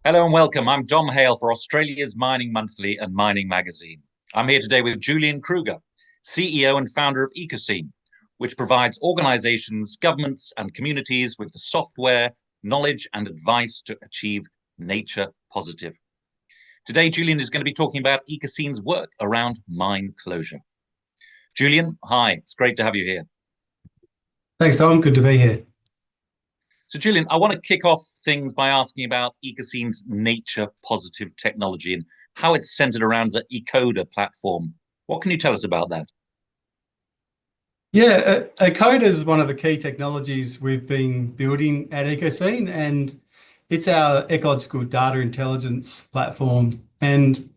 Hello and welcome. I'm Dom Hale for Australia's Mining Monthly and Mining Magazine. I'm here today with Julian Kruger, CEO and founder of Ecocene, which provides organizations, governments, and communities with the software, knowledge, and advice to achieve nature positive. Today, Julian is going to be talking about Ecocene's work around mine closure. Julian, hi, it's great to have you here. Thanks, Tom. Good to be here. So, Julian, I want to kick off things by asking about Ecocene's nature positive technology and how it's centered around the Ecoda platform. What can you tell us about that? Yeah, Ecocene is one of the key technologies we've been building at Ecocene, and it's our ecological data intelligence platform. And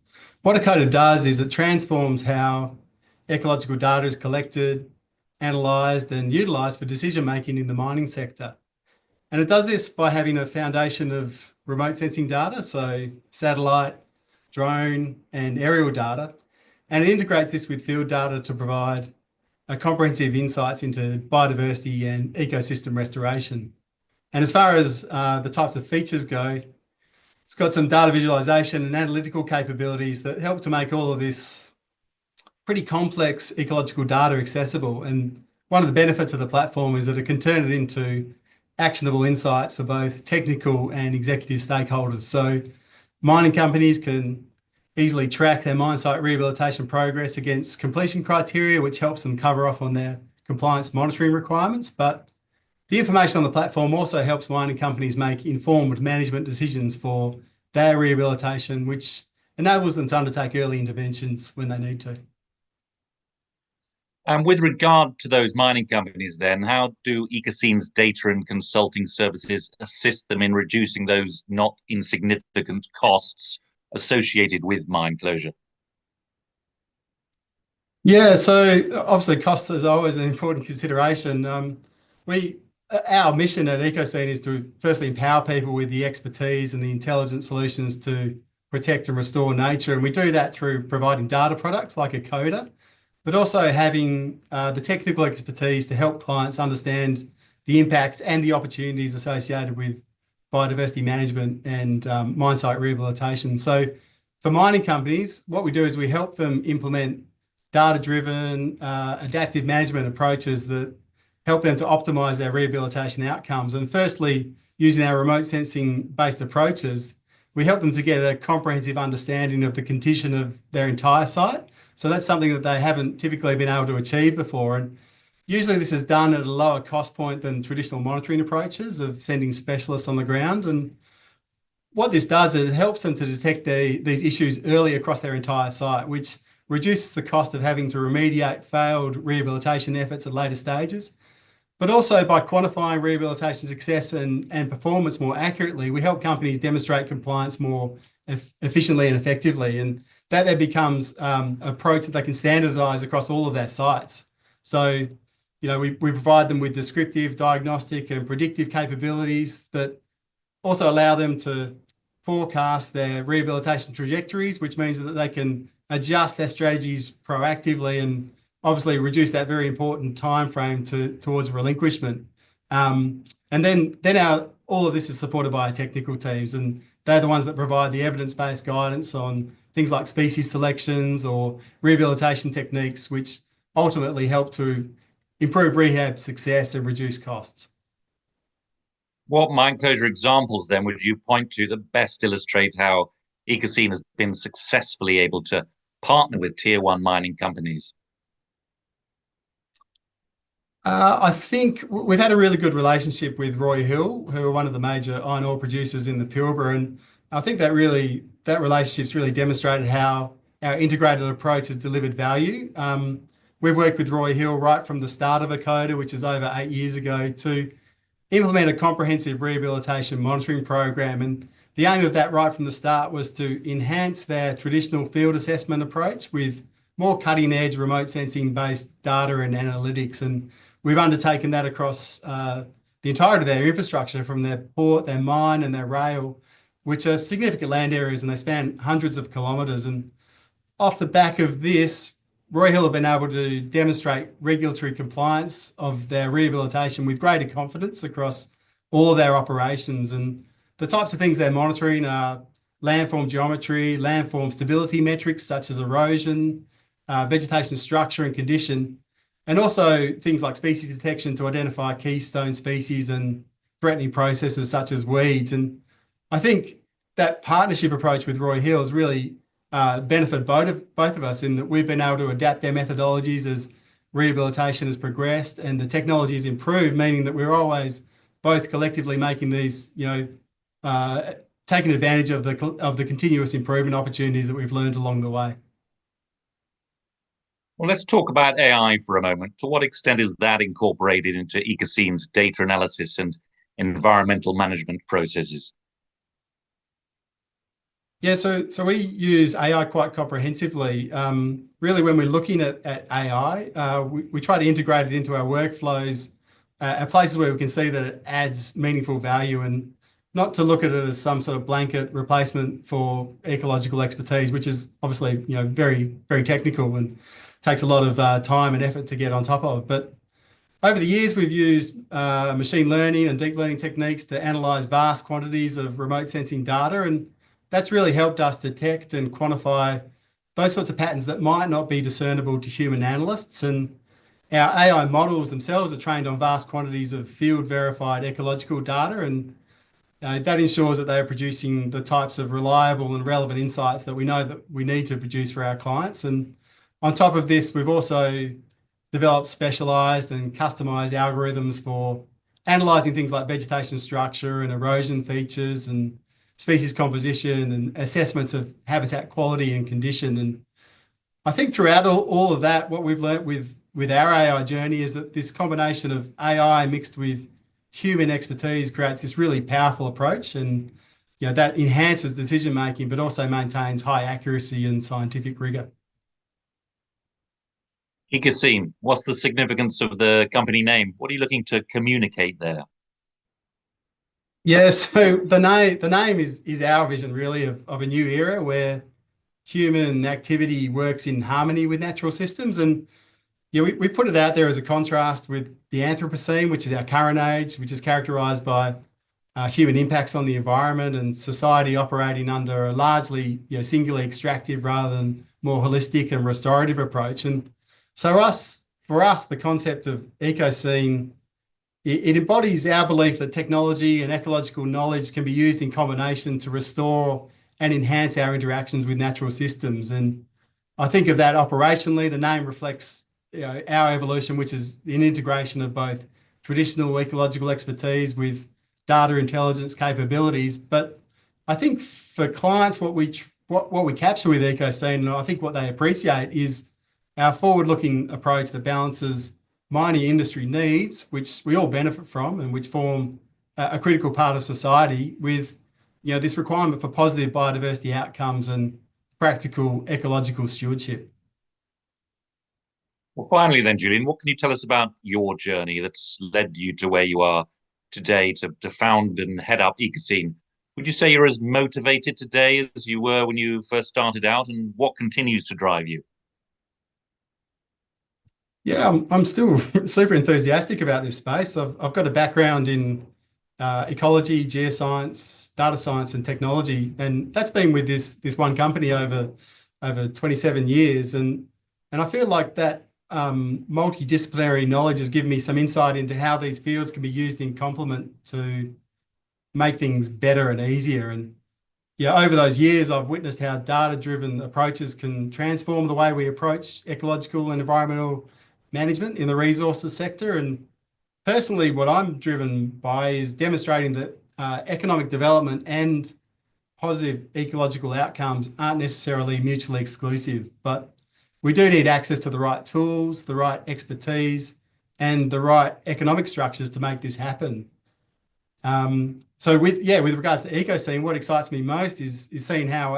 what Ecocene does is it transforms how ecological data is collected, analysed, and utilised for decision making in the mining sector. And it does this by having a foundation of remote sensing data, so satellite, drone, and aerial data, and it integrates this with field data to provide a comprehensive insights into biodiversity and ecosystem restoration. And as far as the types of features go, it's got some data visualization and analytical capabilities that help to make all of this pretty complex ecological data accessible. And one of the benefits of the platform is that it can turn it into actionable insights for both technical and executive stakeholders. So mining companies can easily track their mine site rehabilitation progress against completion criteria, which helps them cover off on their compliance monitoring requirements. But the information on the platform also helps mining companies make informed management decisions for their rehabilitation, which enables them to undertake early interventions when they need to. And with regard to those mining companies, then, how do Ecocene's data and consulting services assist them in reducing those not insignificant costs associated with mine closure? Yeah, so obviously cost is always an important consideration. Our mission at Ecocene is to firstly empower people with the expertise and the intelligent solutions to protect and restore nature, and we do that through providing data products like Ecoda, but also having the technical expertise to help clients understand the impacts and the opportunities associated with biodiversity management and mine site rehabilitation. So for mining companies, what we do is we help them implement data-driven adaptive management approaches that help them to optimize their rehabilitation outcomes. And firstly, using our remote sensing based approaches, we help them to get a comprehensive understanding of the condition of their entire site. So that's something that they haven't typically been able to achieve before. And usually this is done at a lower cost point than traditional monitoring approaches of sending specialists on the ground. And what this does is it helps them to detect these issues early across their entire site, which reduces the cost of having to remediate failed rehabilitation efforts at later stages. But also by quantifying rehabilitation success and performance more accurately, we help companies demonstrate compliance more efficiently and effectively. And that then becomes an approach that they can standardize across all of their sites. So, we provide them with descriptive, diagnostic, and predictive capabilities that also allow them to forecast their rehabilitation trajectories, which means that they can adjust their strategies proactively and obviously reduce that very important time frame towards relinquishment. And then all of this is supported by our technical teams, and they're the ones that provide the evidence-based guidance on things like species selections or rehabilitation techniques, which ultimately help to improve rehab success and reduce costs. What mine closure examples then would you point to that best illustrate how Ecocene has been successfully able to partner with tier one mining companies? I think we've had a really good relationship with Roy Hill, who are one of the major iron ore producers in the Pilbara, and I think that relationship's really demonstrated how our integrated approach has delivered value. We've worked with Roy Hill right from the start of Ecoda, which is over 8 years ago, to implement a comprehensive rehabilitation monitoring program. And the aim of that right from the start was to enhance their traditional field assessment approach with more cutting edge remote sensing based data and analytics. And we've undertaken that across the entirety of their infrastructure, from their port, their mine, and their rail, which are significant land areas, and they span hundreds of kilometres. And off the back of this, Roy Hill have been able to demonstrate regulatory compliance of their rehabilitation with greater confidence across all of their operations. And the types of things they're monitoring are landform geometry, landform stability metrics such as erosion, vegetation structure and condition, and also things like species detection to identify keystone species and threatening processes such as weeds. And I think that partnership approach with Roy Hill has really benefited both of us in that we've been able to adapt their methodologies as rehabilitation has progressed and the technology has improved, meaning that we're always both collectively making these, taking advantage of the continuous improvement opportunities that we've learned along the way. Well, let's talk about AI for a moment. To what extent is that incorporated into Ecocene's data analysis and environmental management processes? Yeah, so we use AI quite comprehensively. Really, when we're looking at AI, we try to integrate it into our workflows at places where we can see that it adds meaningful value, and not to look at it as some sort of blanket replacement for ecological expertise, which is obviously very, very technical and takes a lot of time and effort to get on top of. But over the years, we've used machine learning and deep learning techniques to analyze vast quantities of remote sensing data, and that's really helped us detect and quantify those sorts of patterns that might not be discernible to human analysts. And our AI models themselves are trained on vast quantities of field verified ecological data, and that ensures that they are producing the types of reliable and relevant insights that we know that we need to produce for our clients. And on top of this, we've also developed specialized and customized algorithms for analyzing things like vegetation structure and erosion features and species composition and assessments of habitat quality and condition. And I think throughout all of that, what we've learned with our AI journey is that this combination of AI mixed with human expertise creates this really powerful approach, and that enhances decision making, but also maintains high accuracy and scientific rigor. Ecocene, what's the significance of the company name? What are you looking to communicate there? Yeah, so the name is our vision really of a new era where human activity works in harmony with natural systems. And we put it out there as a contrast with the Anthropocene, which is our current age, which is characterized by human impacts on the environment and society operating under a largely singularly extractive rather than more holistic and restorative approach. And so for us, the concept of Ecocene, it embodies our belief that technology and ecological knowledge can be used in combination to restore and enhance our interactions with natural systems. And I think of that operationally, the name reflects our evolution, which is an integration of both traditional ecological expertise with data intelligence capabilities. But I think for clients, what we capture with Ecocene, and I think what they appreciate, is our forward-looking approach that balances mining industry needs, which we all benefit from and which form a critical part of society, with this requirement for positive biodiversity outcomes and practical ecological stewardship. Well, finally then, Julian, what can you tell us about your journey that's led you to where you are today to found and head up Ecocene? Would you say you're as motivated today as you were when you first started out, and what continues to drive you? Yeah, I'm still super enthusiastic about this space. I've got a background in ecology, geoscience, data science, and technology, and that's been with this one company over 27 years. And I feel like that multidisciplinary knowledge has given me some insight into how these fields can be used in complement to make things better and easier. And over those years, I've witnessed how data-driven approaches can transform the way we approach ecological and environmental management in the resources sector. And personally, what I'm driven by is demonstrating that economic development and positive ecological outcomes aren't necessarily mutually exclusive, but we do need access to the right tools, the right expertise, and the right economic structures to make this happen. So with regards to Ecocene, what excites me most is seeing how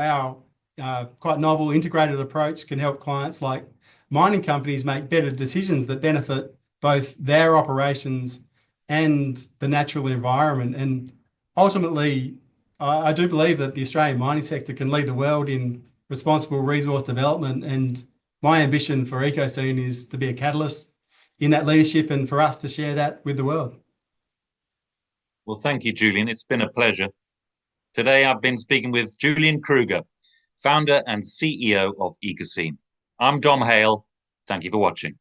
our quite novel integrated approach can help clients like mining companies make better decisions that benefit both their operations and the natural environment. And ultimately, I do believe that the Australian mining sector can lead the world in responsible resource development. And my ambition for Ecocene is to be a catalyst in that leadership and for us to share that with the world. Well, thank you, Julian. It's been a pleasure. Today I've been speaking with Julian Kruger, founder and CEO of Ecocene. I'm Dom Hale. Thank you for watching.